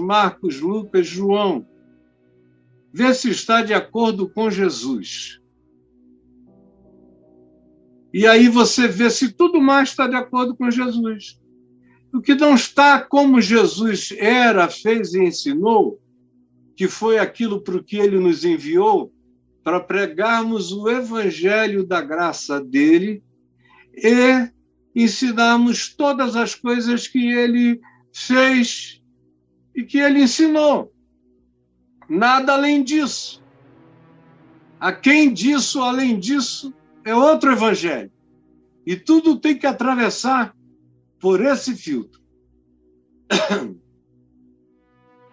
Marcos, Lucas, João. Vê se está de acordo com Jesus. E aí você vê se tudo mais está de acordo com Jesus. O que não está como Jesus era, fez e ensinou, que foi aquilo para o que ele nos enviou, para pregarmos o evangelho da graça dele e ensinarmos todas as coisas que ele fez e que ele ensinou. Nada além disso. A quem disso, além disso, é outro evangelho. E tudo tem que atravessar por esse filtro.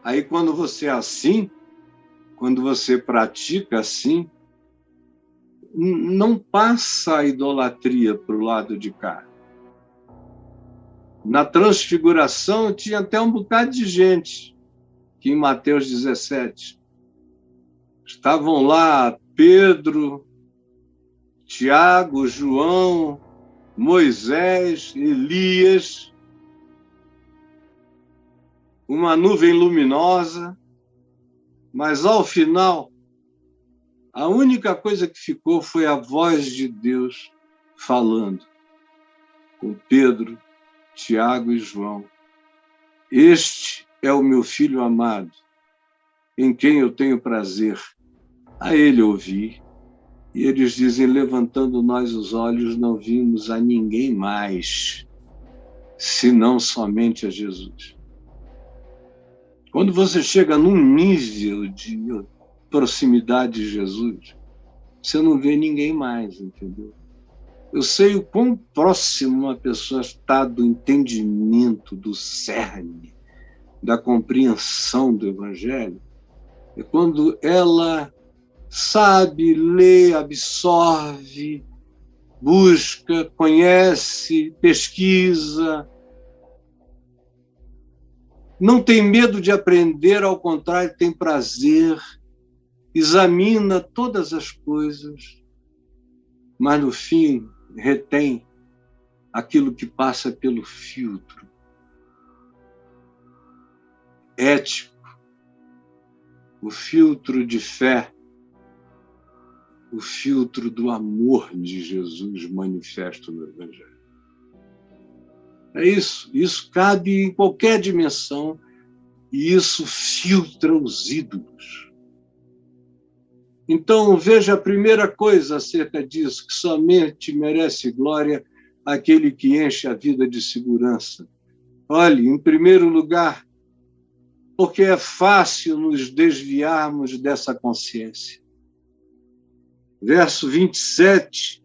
Aí, quando você é assim, quando você pratica assim, não passa a idolatria para o lado de cá. Na transfiguração, tinha até um bocado de gente, que em Mateus 17, estavam lá Pedro, Tiago, João, Moisés, Elias, uma nuvem luminosa, mas ao final, a única coisa que ficou foi a voz de Deus falando com Pedro, Tiago e João. Este é o meu filho amado, em quem eu tenho prazer. A ele ouvi. E eles dizem, levantando nós os olhos, não vimos a ninguém mais, senão somente a Jesus. Quando você chega num nível de proximidade de Jesus, você não vê ninguém mais, entendeu? Eu sei o quão próximo uma pessoa está do entendimento, do cerne, da compreensão do Evangelho, é quando ela sabe, lê, absorve, busca, conhece, pesquisa. Não tem medo de aprender, ao contrário, tem prazer, examina todas as coisas, mas no fim retém aquilo que passa pelo filtro ético, o filtro de fé, o filtro do amor de Jesus manifesto no Evangelho. É isso. Isso cabe em qualquer dimensão e isso filtra os ídolos. Então, veja a primeira coisa acerca disso, que somente merece glória aquele que enche a vida de segurança. Olhe, em primeiro lugar, porque é fácil nos desviarmos dessa consciência. Verso 27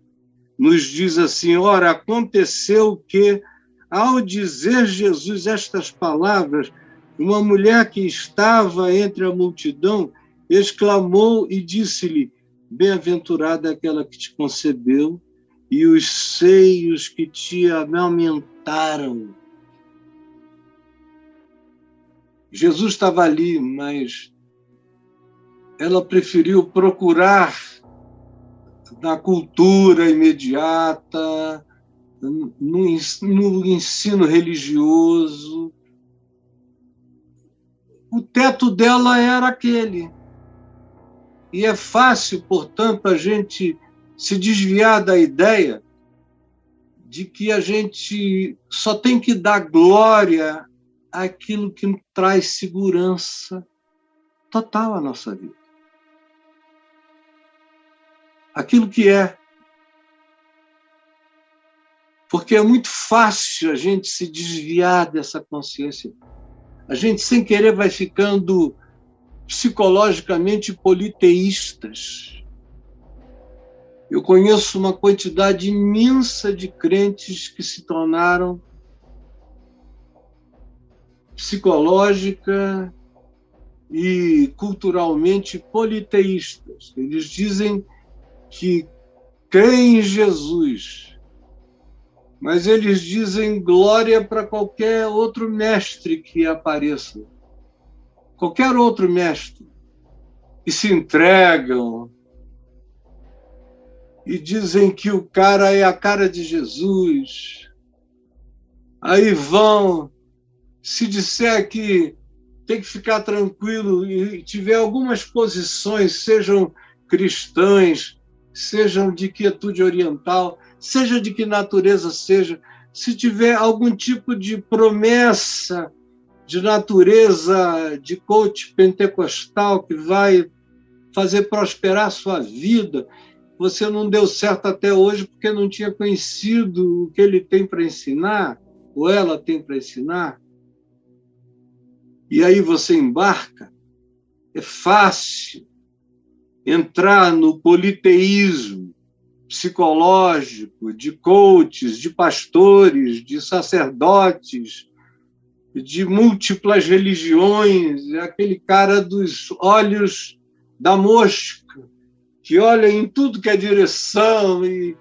nos diz assim, ora, aconteceu que, ao dizer Jesus estas palavras, uma mulher que estava entre a multidão exclamou e disse-lhe, bem-aventurada aquela que te concebeu e os seios que te amamentaram. Jesus estava ali, mas ela preferiu procurar na cultura imediata, no ensino religioso. O teto dela era aquele. E é fácil, portanto, a gente se desviar da ideia de que a gente só tem que dar glória àquilo que traz segurança total à nossa vida. Aquilo que é. Porque é muito fácil a gente se desviar dessa consciência. A gente, sem querer, vai ficando psicologicamente politeístas. Eu conheço uma quantidade imensa de crentes que se tornaram psicológica e culturalmente politeístas. Eles dizem que creem em Jesus, mas eles dizem glória para qualquer outro mestre que apareça. Qualquer outro mestre. E se entregam e dizem que o cara é a cara de Jesus. Aí vão, se disser que tem que ficar tranquilo e tiver algumas posições, sejam cristãs, sejam de quietude oriental, seja de que natureza seja, se tiver algum tipo de promessa de natureza de coach pentecostal que vai fazer prosperar a sua vida, você não deu certo até hoje porque não tinha conhecido o que ele tem para ensinar, ou ela tem para ensinar, e aí você embarca, é fácil entrar no politeísmo psicológico de coaches, de pastores, de sacerdotes, de múltiplas religiões, é aquele cara dos olhos da mosca, que olha em tudo que é direção e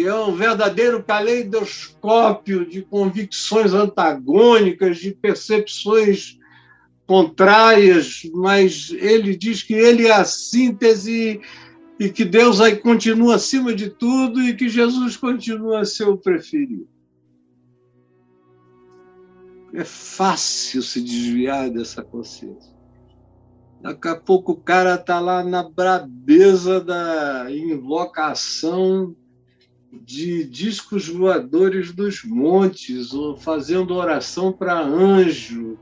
é um verdadeiro caleidoscópio de convicções antagônicas, de percepções contrárias, mas ele diz que ele é a síntese e que Deus aí continua acima de tudo e que Jesus continua a ser o preferido. É fácil se desviar dessa consciência. Daqui a pouco o cara está lá na brabeza da invocação de discos voadores dos montes, ou fazendo oração para anjo,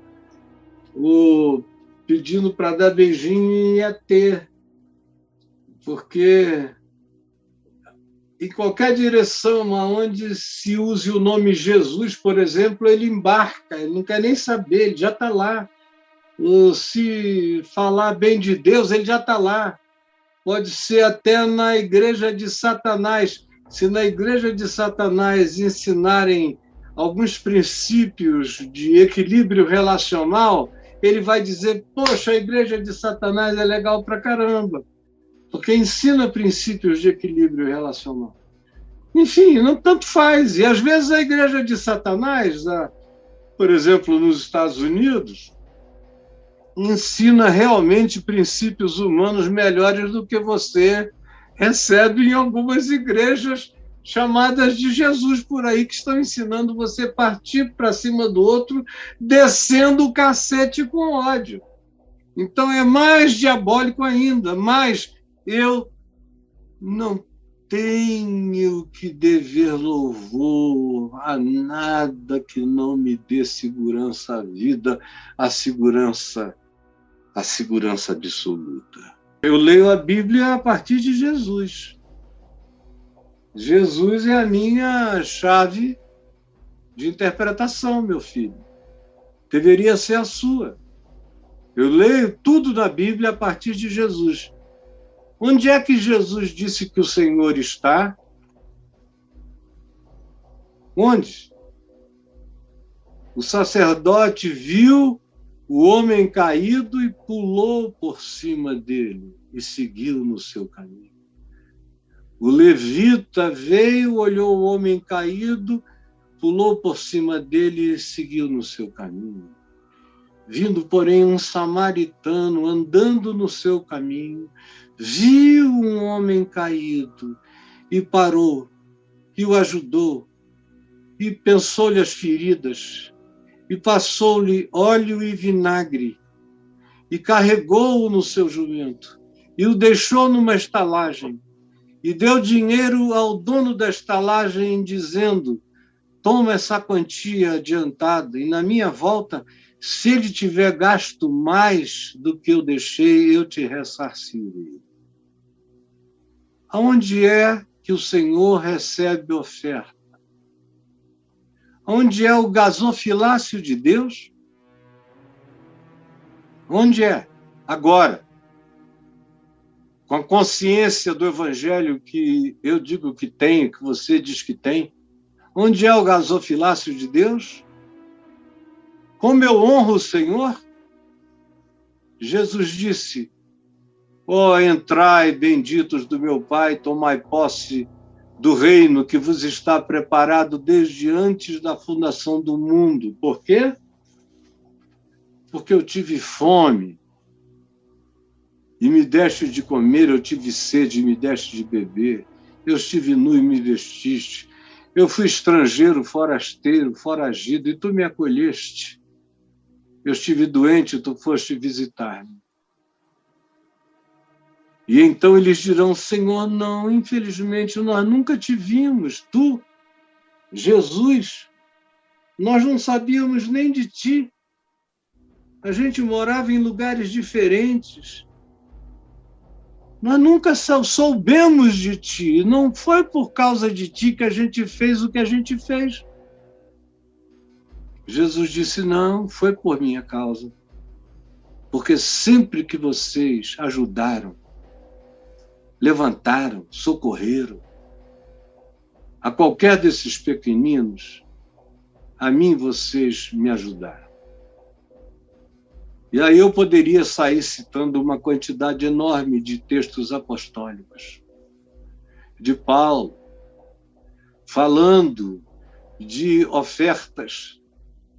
ou pedindo para dar beijinho em ET, porque em qualquer direção onde se use o nome Jesus, por exemplo, ele embarca, ele não quer nem saber, ele já está lá. Ou se falar bem de Deus, ele já está lá. Pode ser até na igreja de Satanás. Se na igreja de Satanás ensinarem alguns princípios de equilíbrio relacional, ele vai dizer, poxa, a igreja de Satanás é legal pra caramba, porque ensina princípios de equilíbrio relacional. Enfim, não tanto faz. E às vezes a igreja de Satanás, por exemplo, nos Estados Unidos, ensina realmente princípios humanos melhores do que você recebe em algumas igrejas chamadas de Jesus por aí, que estão ensinando você a partir para cima do outro, descendo o cacete com ódio. Então é mais diabólico ainda, mas eu não tenho que dever louvor a nada que não me dê segurança à vida, a segurança absoluta. Eu leio a Bíblia a partir de Jesus. Jesus é a minha chave de interpretação, meu filho. Deveria ser a sua. Eu leio tudo da Bíblia a partir de Jesus. Onde é que Jesus disse que o Senhor está? Onde? O sacerdote viu o homem caído e pulou por cima dele e seguiu no seu caminho. O levita veio, olhou o homem caído, pulou por cima dele e seguiu no seu caminho. Vindo, porém, um samaritano andando no seu caminho, viu um homem caído e parou, e o ajudou, e pensou-lhe as feridas, e passou-lhe óleo e vinagre, e carregou-o no seu jumento, e o deixou numa estalagem, e deu dinheiro ao dono da estalagem, dizendo, toma essa quantia adiantada, e na minha volta, se ele tiver gasto mais do que eu deixei, eu te ressarcirei. Aonde é que o Senhor recebe oferta? Onde é o gasofilácio de Deus? Onde é? Agora. Com a consciência do Evangelho que eu digo que tem, que você diz que tem. Onde é o gasofilácio de Deus? Como eu honro o Senhor? Jesus disse, ó, entrai, benditos do meu Pai, tomai posse do reino que vos está preparado desde antes da fundação do mundo. Por quê? Porque eu tive fome e me deste de comer, eu tive sede e me deste de beber, eu estive nu e me vestiste, eu fui estrangeiro, forasteiro, foragido, e tu me acolheste. Eu estive doente, tu foste visitar-me. E então eles dirão, Senhor, não, infelizmente, nós nunca te vimos. Tu, Jesus, nós não sabíamos nem de ti. A gente morava em lugares diferentes. Nós nunca soubemos de ti. Não foi por causa de ti que a gente fez o que a gente fez. Jesus disse, não, foi por minha causa. Porque sempre que vocês ajudaram, levantaram, socorreram a qualquer desses pequeninos, a mim vocês me ajudaram. E aí eu poderia sair citando uma quantidade enorme de textos apostólicos, de Paulo, falando de ofertas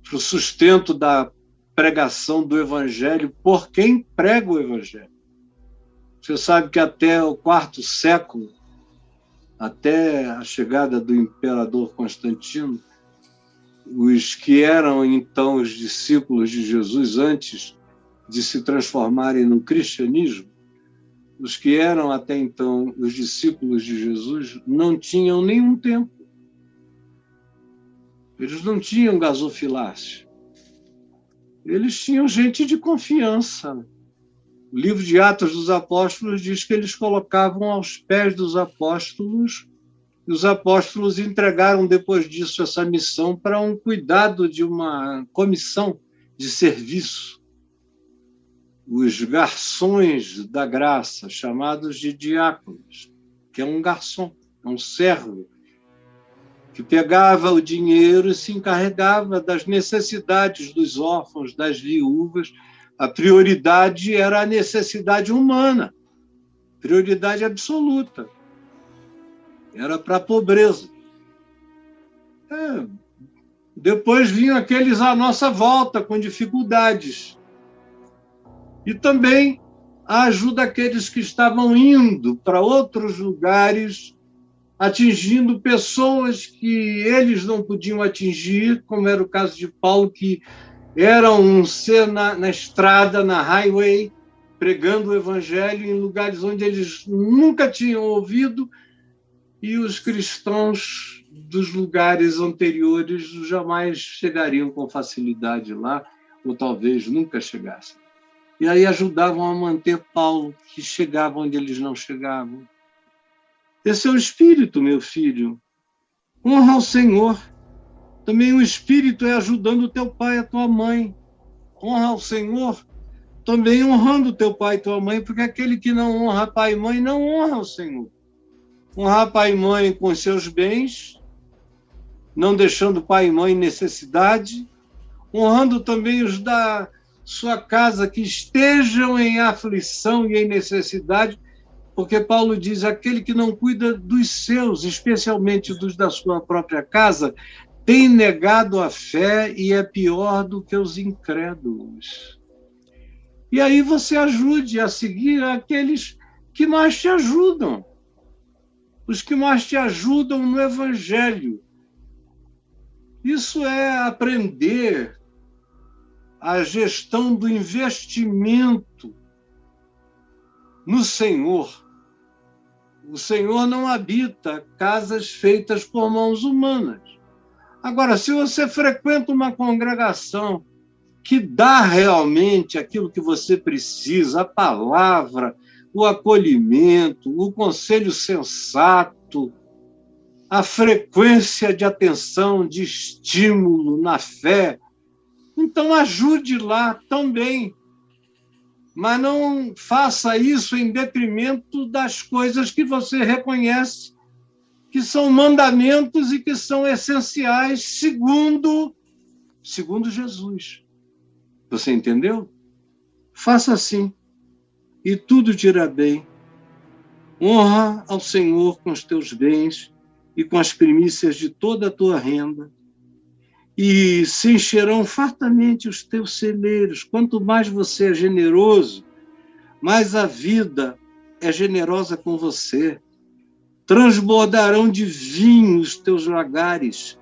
para o sustento da pregação do Evangelho por quem prega o Evangelho. Você sabe que até o IV século, até a chegada do imperador Constantino, os que eram então os discípulos de Jesus antes de se transformarem no cristianismo, os que eram até então os discípulos de Jesus não tinham nenhum templo. Eles não tinham gasofilácio. Eles tinham gente de confiança. O livro de Atos dos Apóstolos diz que eles colocavam aos pés dos apóstolos, e os apóstolos entregaram depois disso essa missão para um cuidado de uma comissão de serviço. Os garçons da graça, chamados de diáconos, que é um garçom, é um servo, que pegava o dinheiro e se encarregava das necessidades dos órfãos, das viúvas. A prioridade era a necessidade humana, prioridade absoluta. Era para a pobreza. Depois vinham aqueles à nossa volta, com dificuldades. E também a ajuda àqueles que estavam indo para outros lugares, atingindo pessoas que eles não podiam atingir, como era o caso de Paulo, que era um ser na estrada, na highway, pregando o evangelho em lugares onde eles nunca tinham ouvido, e os cristãos dos lugares anteriores jamais chegariam com facilidade lá, ou talvez nunca chegassem. E aí ajudavam a manter Paulo, que chegava onde eles não chegavam. Esse é o espírito, meu filho. Honra ao Senhor. Também o espírito é ajudando o teu pai e a tua mãe. Honra ao Senhor, também honrando o teu pai e tua mãe, porque aquele que não honra pai e mãe não honra o Senhor. Honrar pai e mãe com os seus bens, não deixando pai e mãe em necessidade, honrando também os da sua casa que estejam em aflição e em necessidade, porque Paulo diz, aquele que não cuida dos seus, especialmente dos da sua própria casa, tem negado a fé e é pior do que os incrédulos. E aí você ajude a seguir aqueles que mais te ajudam. Os que mais te ajudam no Evangelho. Isso é aprender a gestão do investimento no Senhor. O Senhor não habita casas feitas por mãos humanas. Agora, se você frequenta uma congregação que dá realmente aquilo que você precisa, a palavra, o acolhimento, o conselho sensato, a frequência de atenção, de estímulo na fé, então ajude lá também. Mas não faça isso em detrimento das coisas que você reconhece que são mandamentos e que são essenciais segundo Jesus. Você entendeu? Faça assim. E tudo te irá bem. Honra ao Senhor com os teus bens e com as primícias de toda a tua renda, e se encherão fartamente os teus celeiros. Quanto mais você é generoso, mais a vida é generosa com você. Transbordarão de vinho os teus lagares.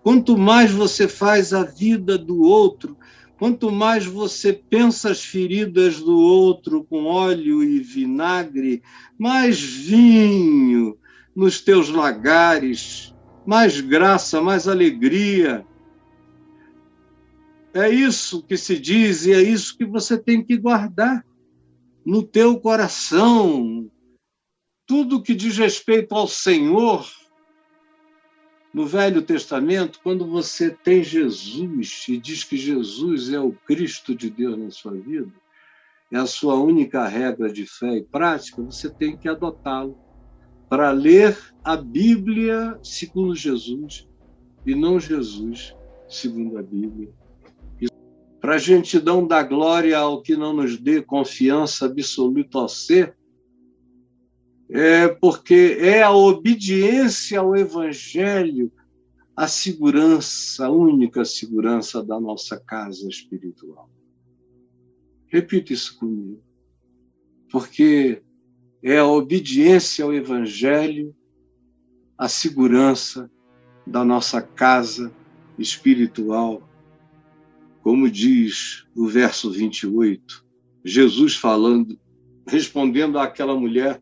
Quanto mais você faz a vida do outro, Quanto mais você pensa as feridas do outro com óleo e vinagre, mais vinho nos teus lagares, mais graça, mais alegria. É isso que se diz e é isso que você tem que guardar no teu coração. Tudo que diz respeito ao Senhor, no Velho Testamento, quando você tem Jesus e diz que Jesus é o Cristo de Deus na sua vida, é a sua única regra de fé e prática, você tem que adotá-lo para ler a Bíblia segundo Jesus e não Jesus segundo a Bíblia. Para a gente não dar glória ao que não nos dê confiança absoluta ao ser, porque é a obediência ao Evangelho a segurança, a única segurança da nossa casa espiritual. Repita isso comigo. Porque é a obediência ao Evangelho a segurança da nossa casa espiritual. Como diz o verso 28, Jesus falando, respondendo àquela mulher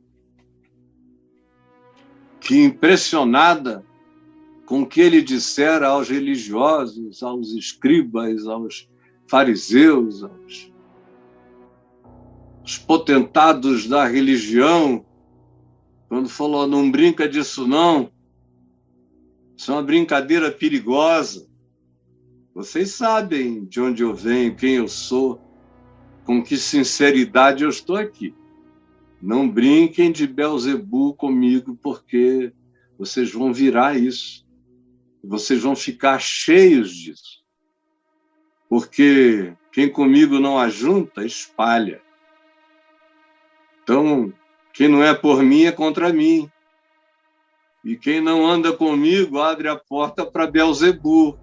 que, impressionada com o que ele dissera aos religiosos, aos escribas, aos fariseus, aos potentados da religião, quando falou, não brinca disso não, isso é uma brincadeira perigosa. Vocês sabem de onde eu venho, quem eu sou, com que sinceridade eu estou aqui. Não brinquem de Belzebu comigo, porque vocês vão virar isso. Vocês vão ficar cheios disso. Porque quem comigo não ajunta, espalha. Então, quem não é por mim é contra mim. E quem não anda comigo abre a porta para Belzebu.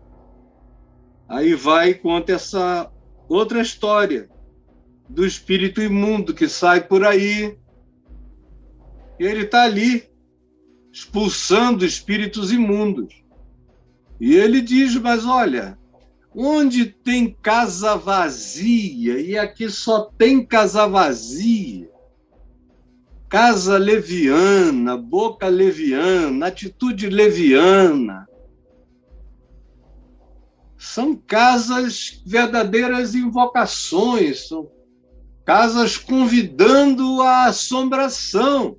Aí vai e conta essa outra história do espírito imundo que sai por aí. E ele está ali, expulsando espíritos imundos. E ele diz, mas olha, onde tem casa vazia, e aqui só tem casa vazia, casa leviana, boca leviana, atitude leviana, são casas verdadeiras invocações, são casas convidando à assombração.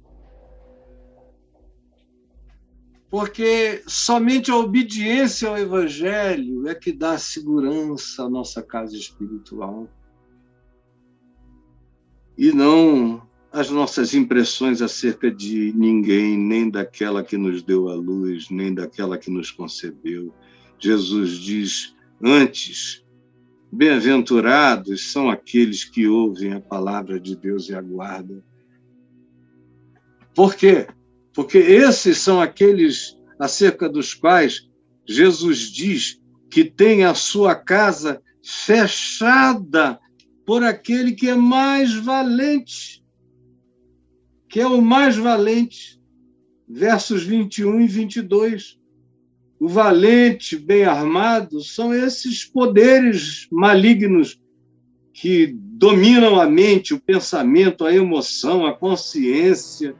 Porque somente a obediência ao Evangelho é que dá segurança à nossa casa espiritual. E não as nossas impressões acerca de ninguém, nem daquela que nos deu a luz, nem daquela que nos concebeu. Jesus diz, antes, bem-aventurados são aqueles que ouvem a palavra de Deus e aguardam. Por quê? Porque esses são aqueles acerca dos quais Jesus diz que tem a sua casa fechada por aquele que é mais valente, que é o mais valente. Versos 21 e 22. O valente, bem armado, são esses poderes malignos que dominam a mente, o pensamento, a emoção, a consciência,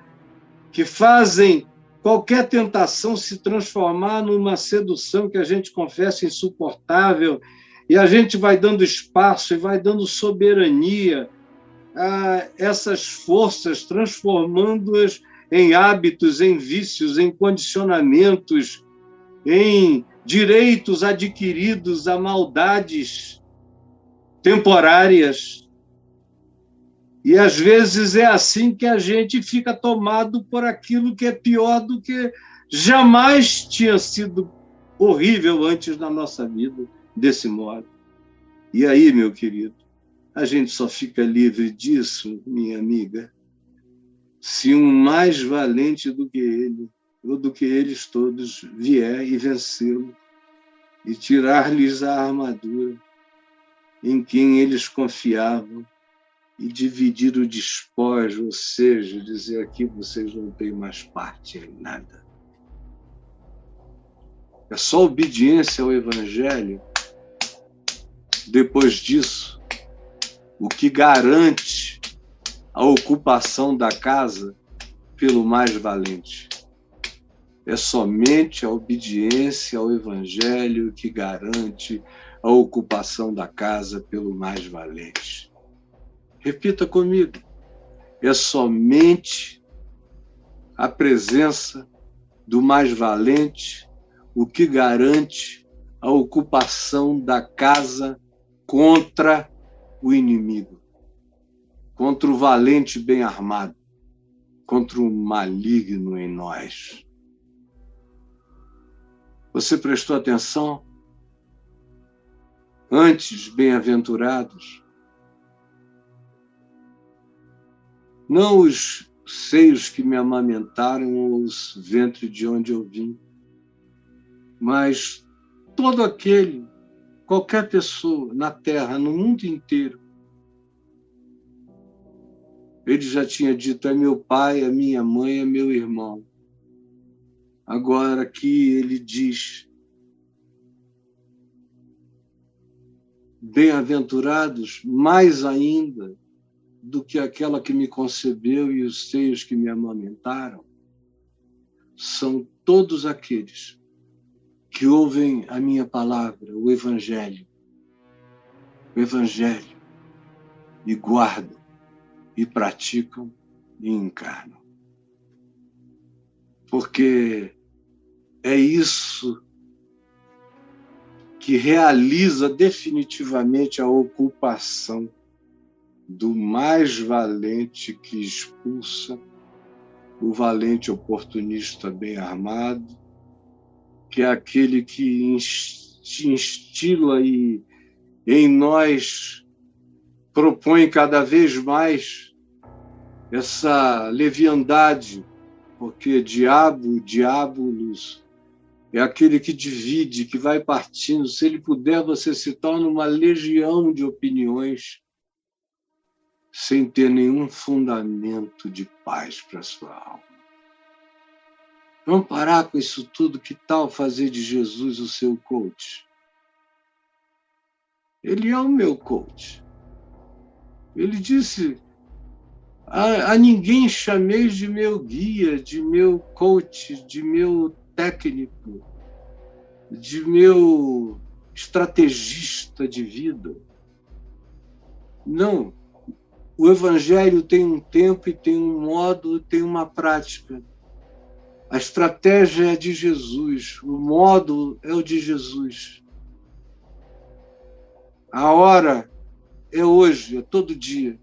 que fazem qualquer tentação se transformar numa sedução que a gente confessa insuportável, e a gente vai dando espaço e vai dando soberania a essas forças, transformando-as em hábitos, em vícios, em condicionamentos, em direitos adquiridos a maldades temporárias. E, às vezes, é assim que a gente fica tomado por aquilo que é pior do que jamais tinha sido horrível antes na nossa vida, desse modo. E aí, meu querido, a gente só fica livre disso, minha amiga, se um mais valente do que ele, ou do que eles todos, vier e vencê-lo, e tirar-lhes a armadura em quem eles confiavam, e dividir o despojo, ou seja, dizer aqui vocês não têm mais parte em nada. É só obediência ao Evangelho Depois disso, o que garante a ocupação da casa pelo mais valente? É somente a obediência ao Evangelho que garante a ocupação da casa pelo mais valente. Repita comigo. É somente a presença do mais valente o que garante a ocupação da casa contra o inimigo, contra o valente bem armado, contra o maligno em nós. Você prestou atenção? Antes, bem-aventurados, não os seios que me amamentaram ou os ventres de onde eu vim, mas todo aquele, qualquer pessoa na terra, no mundo inteiro. Ele já tinha dito, é meu pai, é minha mãe, é meu irmão. Agora aqui ele diz, bem-aventurados, mais ainda do que aquela que me concebeu e os seios que me amamentaram, são todos aqueles que ouvem a minha palavra, o Evangelho, e guardam, e praticam, e encarnam. Porque é isso que realiza definitivamente a ocupação do mais valente que expulsa o valente oportunista bem armado, que é aquele que instila e em nós propõe cada vez mais essa leviandade, porque diabolos, é aquele que divide, que vai partindo. Se ele puder, você se torna uma legião de opiniões sem ter nenhum fundamento de paz para a sua alma. Vamos parar com isso tudo. Que tal fazer de Jesus o seu coach? Ele é o meu coach. Ele disse, a ninguém chameis de meu guia, de meu coach, de meu técnico, de meu estrategista de vida. Não. O Evangelho tem um tempo e tem um modo, tem uma prática. A estratégia é de Jesus, o modo é o de Jesus. A hora é hoje, é todo dia.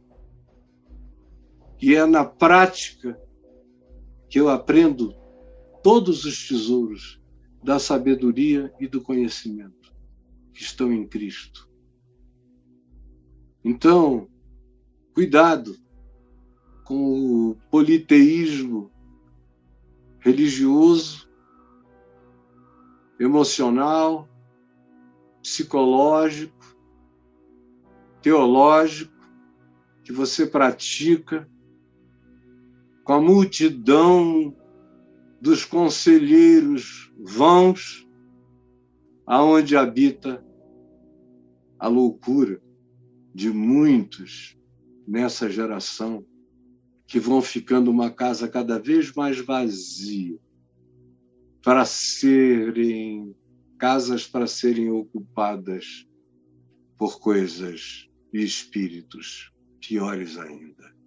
E é na prática que eu aprendo todos os tesouros da sabedoria e do conhecimento que estão em Cristo. Então, cuidado com o politeísmo religioso, emocional, psicológico, teológico, que você pratica com a multidão dos conselheiros vãos, aonde habita a loucura de muitos nessa geração, que vão ficando uma casa cada vez mais vazia, para serem casas para serem ocupadas por coisas e espíritos piores ainda.